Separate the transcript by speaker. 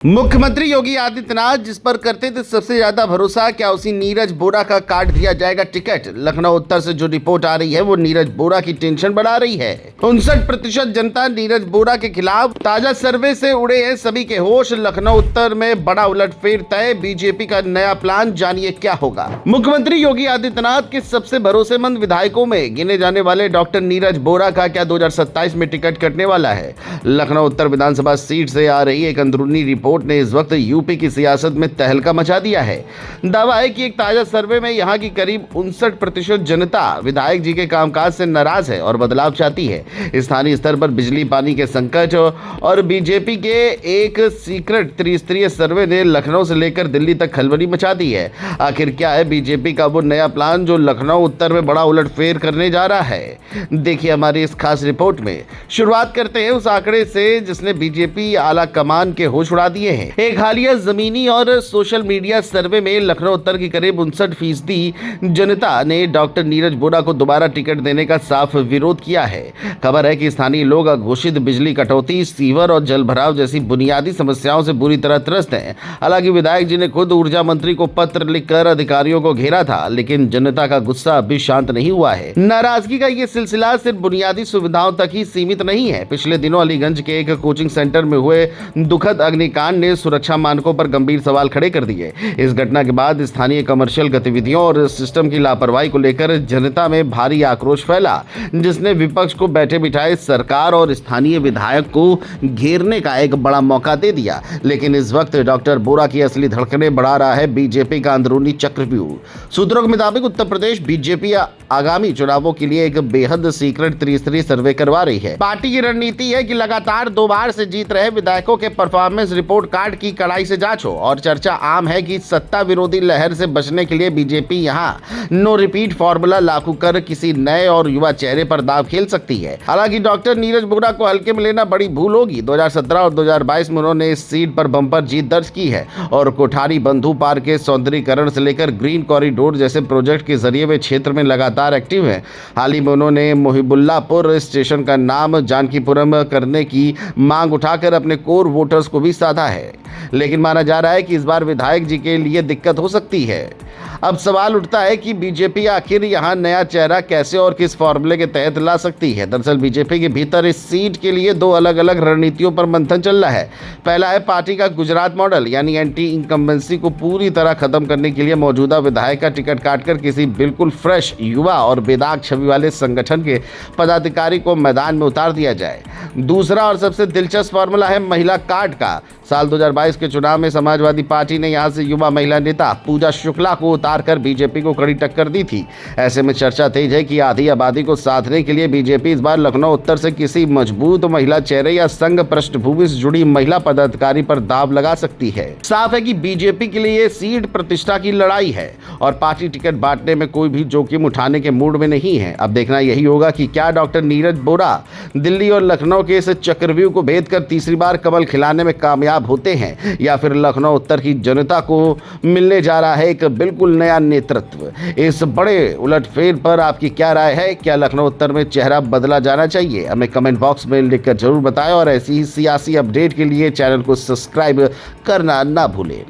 Speaker 1: मुख्यमंत्री योगी आदित्यनाथ जिस पर करते थे सबसे ज्यादा भरोसा, क्या उसी नीरज बोरा का काट दिया जाएगा टिकट? लखनऊ उत्तर से जो रिपोर्ट आ रही है वो नीरज बोरा की टेंशन बढ़ा रही है। 59% जनता नीरज बोरा के खिलाफ। ताजा सर्वे से उड़े हैं सभी के होश। लखनऊ उत्तर में बड़ा उलटफेर तय। बीजेपी का नया प्लान, जानिए क्या होगा। मुख्यमंत्री योगी आदित्यनाथ के सबसे भरोसेमंद विधायकों में गिने जाने वाले डॉक्टर नीरज बोरा का क्या 2027 में टिकट कटने वाला है? लखनऊ उत्तर विधानसभा सीट से आ रही एक अंदरूनी रिपोर्ट ने इस वक्त यूपी की सियासत में तहलका मचा दिया है। दावा है कि एक ताजा सर्वे में यहां की करीब 59% जनता विधायक जी के कामकाज से नाराज है और बदलाव चाहती है। स्थानीय स्तर पर बिजली पानी के संकट और बीजेपी के एक सीक्रेट त्रिस्तरीय सर्वे ने लखनऊ से लेकर दिल्ली तक खलबली मचा दी है। आखिर क्या है बीजेपी का वो नया प्लान जो लखनऊ उत्तर में बड़ा उलटफेर करने जा रहा है? देखिए हमारी इस खास रिपोर्ट में। शुरुआत करते हैं उस आंकड़े से जिसने बीजेपी आला कमान के होश उड़ा दिए हैं। एक हालिया जमीनी और सोशल मीडिया सर्वे में लखनऊ उत्तर की करीब 59% जनता ने डॉक्टर नीरज बोरा को दोबारा टिकट देने का साफ विरोध किया है। खबर है कि स्थानीय लोग अघोषित बिजली कटौती, सीवर और जल भराव जैसी बुनियादी समस्याओं से बुरी तरह त्रस्त हैं। हालांकि विधायक जी ने खुद ऊर्जा मंत्री को पत्र लिखकर अधिकारियों को घेरा था, लेकिन जनता का गुस्सा अभी शांत नहीं हुआ है। नाराजगी का ये सिलसिला सिर्फ बुनियादी सुविधाओं तक ही सीमित नहीं है। पिछले दिनों अलीगंज के एक कोचिंग सेंटर में हुए दुखद अग्निकांड ने सुरक्षा मानकों पर गंभीर सवाल खड़े कर दिए। इस घटना के बाद स्थानीय कमर्शियल गतिविधियों और सिस्टम की लापरवाही को लेकर जनता में भारी आक्रोश फैला, जिसने विपक्ष को बैठे बिठाए सरकार और स्थानीय विधायक को घेरने का एक बड़ा मौका दे दिया। लेकिन इस वक्त डॉक्टर बोरा की असली धड़कनें बढ़ा रहा है बीजेपी का अंदरूनी चक्रव्यूह। सूत्रों के मुताबिक उत्तर प्रदेश बीजेपी आगामी चुनावों के लिए एक बेहद सीक्रेट त्रिस्तरीय सर्वे करवा रही है। पार्टी की रणनीति है कि लगातार 2 बार से जीत रहे विधायकों के परफॉर्मेंस रिपोर्ट कार्ड की कड़ाई से जांचो। और चर्चा आम है कि सत्ता विरोधी लहर से बचने के लिए बीजेपी यहां नो रिपीट फॉर्मूला लागू कर किसी नए और युवा चेहरे पर दांव खेल सकती है। हालांकि डॉक्टर नीरज बोरा को हल्के में लेना बड़ी भूल होगी। 2017 और 2022 में उन्होंने इस सीट पर बम्पर जीत दर्ज की है और कोठारी बंधु पार्क के सौंदर्यीकरण से लेकर ग्रीन कॉरिडोर जैसे प्रोजेक्ट के जरिए वे क्षेत्र में लगातार एक्टिव है। हाल ही में उन्होंने मोहिबुल्लापुर स्टेशन का नाम जानकीपुरम करने की मांग उठाकर अपने कोर वोटर्स को भी साधा है। लेकिन माना जा रहा है कि इस बार विधायक जी के लिए दिक्कत हो सकती है। अब सवाल उठता है कि बीजेपी आखिर यहां नया चेहरा कैसे और किस फॉर्मूले के तहत ला सकती है। दरअसल बीजेपी के भीतर इस सीट के लिए 2 अलग अलग रणनीतियों पर मंथन चल रहा है। पहला है पार्टी का गुजरात मॉडल, यानी एंटी इनकम्बेंसी को पूरी तरह खत्म करने के लिए मौजूदा विधायक का टिकट काटकर किसी बिल्कुल फ्रेश, युवा और बेदाग छवि वाले संगठन के पदाधिकारी को मैदान में उतार दिया जाए। दूसरा और सबसे दिलचस्प फॉर्मूला है महिला कार्ड का। साल 2022 के चुनाव में समाजवादी पार्टी ने यहां से युवा महिला नेता पूजा शुक्ला को उतारकर बीजेपी को कड़ी टक्कर दी थी। ऐसे में चर्चा तेज है कि आधी आबादी को साधने के लिए बीजेपी इस बार लखनऊ उत्तर से किसी मजबूत महिला चेहरे या संघ पृष्ठभूमि से जुड़ी महिला पदाधिकारी पर दाव लगा सकती है। साफ है कि बीजेपी के लिए ये सीट प्रतिष्ठा की लड़ाई है और पार्टी टिकट बांटने में कोई भी जोखिम उठाने के मूड में नहीं है। अब देखना यही होगा कि क्या डॉक्टर नीरज बोरा दिल्ली और लखनऊ के इस चक्रव्यूह को भेद कर तीसरी बार कमल खिलाने में कामयाब होते हैं या फिर लखनऊ उत्तर की जनता को मिलने जा रहा है एक बिल्कुल नया नेतृत्व। इस बड़े उलटफेर पर आपकी क्या राय है? क्या लखनऊ उत्तर में चेहरा बदला जाना चाहिए? हमें कमेंट बॉक्स में लिखकर जरूर बताएं और ऐसी ही सियासी अपडेट के लिए चैनल को सब्सक्राइब करना ना भूलें।